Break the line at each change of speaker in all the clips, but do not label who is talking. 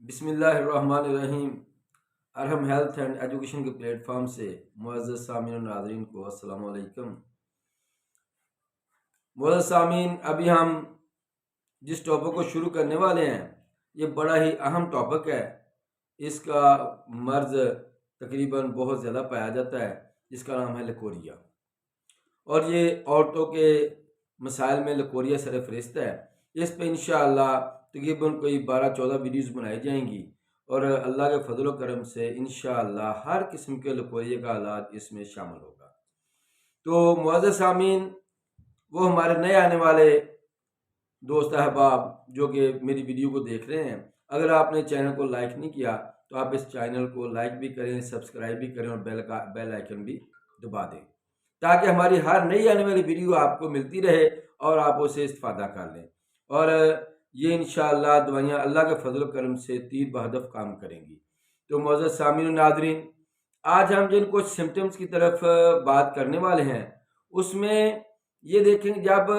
بسم اللہ الرحمن الرحیم۔ ارحم ہیلتھ اینڈ ایجوکیشن کے پلیٹ فارم سے معزز سامعین و ناظرین کو السلام علیکم۔ معزز سامعین، ابھی ہم جس ٹاپک کو شروع کرنے والے ہیں یہ بڑا ہی اہم ٹاپک ہے۔ اس کا مرض تقریباً بہت زیادہ پایا جاتا ہے، جس کا نام ہے لکوریا، اور یہ عورتوں کے مسائل میں لکوریا سر فہرست ہے۔ اس پہ انشاءاللہ تقریباً کوئی 12-14 ویڈیوز بنائی جائیں گی، اور اللہ کے فضل و کرم سے انشاءاللہ ہر قسم کے لکوریا کا علاج اس میں شامل ہوگا۔ تو معزز سامعین، وہ ہمارے نئے آنے والے دوست احباب جو کہ میری ویڈیو کو دیکھ رہے ہیں، اگر آپ نے چینل کو لائک نہیں کیا تو آپ اس چینل کو لائک بھی کریں، سبسکرائب بھی کریں، اور بیل آئیکن بھی دبا دیں، تاکہ ہماری ہر نئی آنے والی ویڈیو آپ کو ملتی رہے اور آپ اسے استفادہ کر لیں، اور یہ انشاءاللہ دوائیاں اللہ کے فضل و کرم سے تیر بہدف کام کریں گی۔ تو معزز سامعین و ناظرین، آج ہم جن کچھ سمٹمز کی طرف بات کرنے والے ہیں، اس میں یہ دیکھیں کہ جب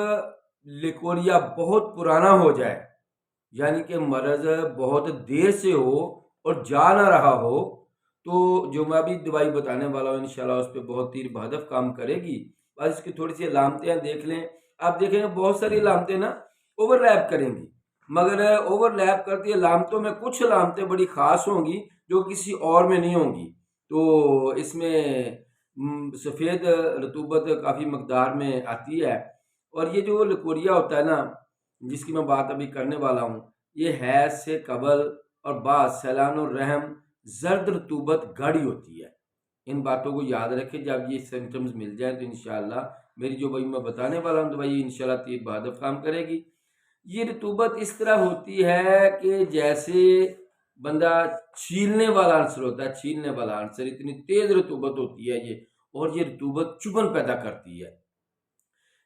لکوریا بہت پرانا ہو جائے، یعنی کہ مرض بہت دیر سے ہو اور جا نہ رہا ہو، تو جو میں ابھی دوائی بتانے والا ہوں انشاءاللہ اس پہ بہت تیر بہدف کام کرے گی۔ بس اس کی تھوڑی سی علامتیں دیکھ لیں۔ آپ دیکھیں گے بہت ساری علامتیں نا اوور لیپ کریں گی، مگر اوور لیپ کرتی علامتوں میں کچھ علامتیں بڑی خاص ہوں گی جو کسی اور میں نہیں ہوں گی۔ تو اس میں سفید رطوبت کافی مقدار میں آتی ہے، اور یہ جو لکوریا ہوتا ہے نا، جس کی میں بات ابھی کرنے والا ہوں، یہ حیض سے قبل اور بعد سیلان الرحم زرد رطوبت گاڑھی ہوتی ہے۔ ان باتوں کو یاد رکھیں، جب یہ سمپٹمز مل جائیں تو انشاءاللہ میری جو بھائی میں بتانے والا ہوں دوائی انشاءاللہ تیر بہدف کام کرے گی۔ یہ رطوبت اس طرح ہوتی ہے کہ جیسے بندہ چھیلنے والا عنصر ہوتا ہے، چھیلنے والا عنصر، اتنی تیز رطوبت ہوتی ہے یہ، اور یہ رطوبت چبھن پیدا کرتی ہے۔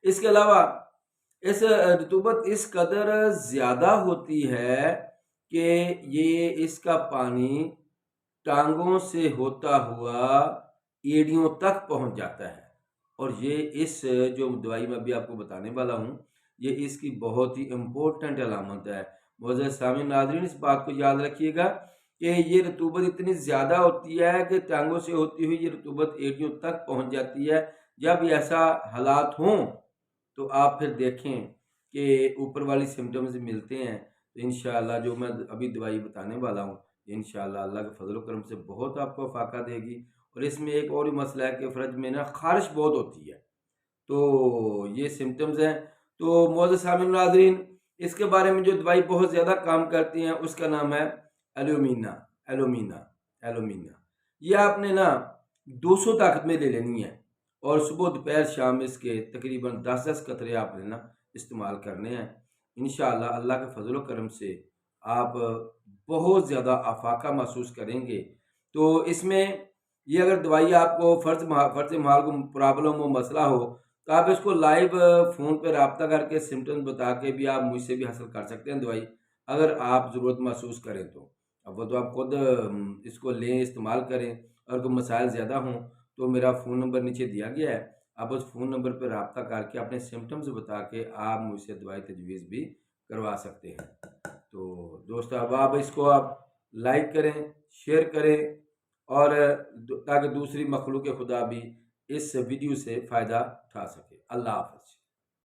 اس کے علاوہ اس رطوبت اس قدر زیادہ ہوتی ہے کہ یہ اس کا پانی ٹانگوں سے ہوتا ہوا ایڑیوں تک پہنچ جاتا ہے، اور یہ اس جو دوائی میں ابھی آپ کو بتانے والا ہوں یہ اس کی بہت ہی امپورٹنٹ علامت ہے۔ معزز سامعین ناظرین، اس بات کو یاد رکھیے گا کہ یہ رطوبت اتنی زیادہ ہوتی ہے کہ ٹانگوں سے ہوتی ہوئی یہ رطوبت ایڑیوں تک پہنچ جاتی ہے۔ جب ایسا حالات ہوں تو آپ پھر دیکھیں کہ اوپر والی سمٹمز ملتے ہیں، تو انشاءاللہ جو میں ابھی دوائی بتانے والا ہوں انشاءاللہ اللہ کے فضل و کرم سے بہت آپ کو فائدہ دے گی۔ اور اس میں ایک اور ہی مسئلہ ہے کہ فرج میں نا خارش بہت ہوتی ہے، تو یہ سمٹمز ہیں۔ تو معزز سامعین ناظرین، اس کے بارے میں جو دوائی بہت زیادہ کام کرتی ہیں اس کا نام ہے ایلومینا۔ یہ آپ نے نا 200 طاقت میں لے لینی ہے، اور صبح دوپہر شام اس کے تقریباً 10 قطرے آپ نے نا استعمال کرنے ہیں۔ انشاءاللہ اللہ کے فضل و کرم سے آپ بہت زیادہ افاقہ محسوس کریں گے۔ تو اس میں یہ اگر دوائی آپ کو فرض محال کو پرابلم ہو، مسئلہ ہو، تو آپ اس کو لائیو فون پہ رابطہ کر کے سمٹمز بتا کے بھی آپ مجھ سے بھی حاصل کر سکتے ہیں دوائی، اگر آپ ضرورت محسوس کریں تو۔ اب وہ تو آپ خود اس کو لیں، استعمال کریں، اور کوئی مسائل زیادہ ہوں تو میرا فون نمبر نیچے دیا گیا ہے، آپ اس فون نمبر پہ رابطہ کر کے اپنے سمٹمز بتا کے آپ مجھ سے دوائی تجویز بھی کروا سکتے ہیں۔ تو دوست احباب، اس کو آپ لائک کریں، شیئر کریں، اور تاکہ دوسری مخلوق خدا بھی اس ویڈیو سے فائدہ اٹھا سکے۔ اللہ حافظ۔